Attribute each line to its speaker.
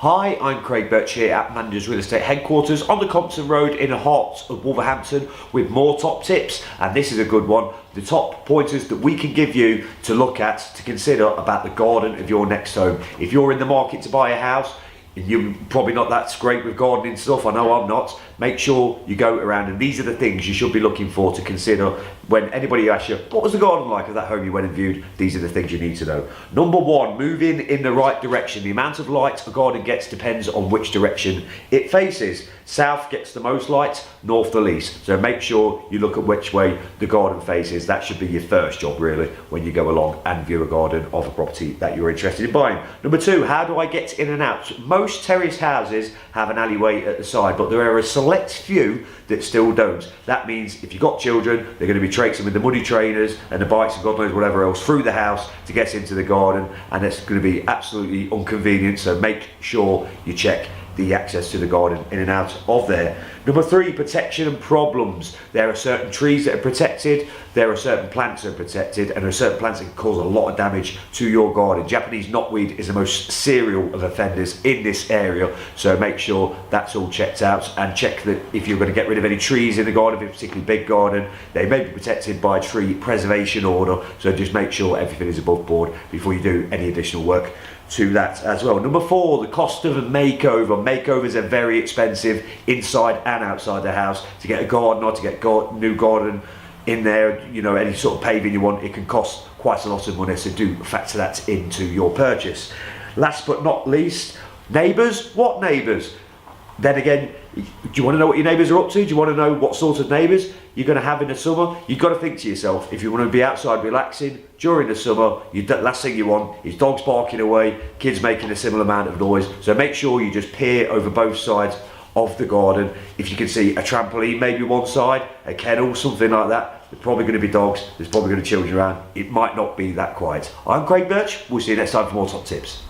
Speaker 1: Hi, I'm Craig Birch here at Manders Real Estate headquarters on the Compton Road in the heart of Wolverhampton with more top tips, and this is a good one. The top pointers that we can give you to look at, to consider about the garden of your next home. If you're in the market to buy a house, and you're probably not that great with gardening stuff, I know I'm not, make sure you go around, and these are the things you should be looking for to consider when anybody asks you, what was the garden like of that home you went and viewed? These are the things you need to know. Number one, moving in the right direction. The amount of light a garden gets depends on which direction it faces. South gets the most light, north the least. So make sure you look at which way the garden faces. That should be your first job really when you go along and view a garden of a property that you're interested in buying. Number two, how do I get in and out? Most terrace houses have an alleyway at the side, but there are a select few that still don't. That means if you've got children, they're going to be traipsing with the muddy trainers and the bikes and God knows whatever else through the house to get into the garden, and it's going to be absolutely inconvenient. So make sure you check the access to the garden in and out of there. Number three, protection and problems. There are certain trees that are protected, there are certain plants that are protected, and there are certain plants that can cause a lot of damage to your garden. Japanese knotweed is the most serial of offenders in this area, so make sure that's all checked out, and check that if you're going to get rid of any trees in the garden, if it's a particularly big garden, they may be protected by a tree preservation order, so just make sure everything is above board before you do any additional work to that as well. Number four, the cost of a makeover. Makeovers are very expensive inside and outside the house. To get a garden or to get new garden in there, you know, any sort of paving you want, it can cost quite a lot of money, so do factor that into your purchase. Last but not least, neighbours. What neighbours? Then again, do you want to know what your neighbours are up to? Do you want to know what sort of neighbours you're going to have in the summer? You've got to think to yourself, if you want to be outside relaxing during the summer, last thing you want is dogs barking away, kids making a similar amount of noise. So make sure you just peer over both sides of the garden. If you can see a trampoline maybe one side, a kennel, something like that, there's probably going to be dogs, there's probably going to be children around. It might not be that quiet. I'm Craig Birch. We'll see you next time for more top tips.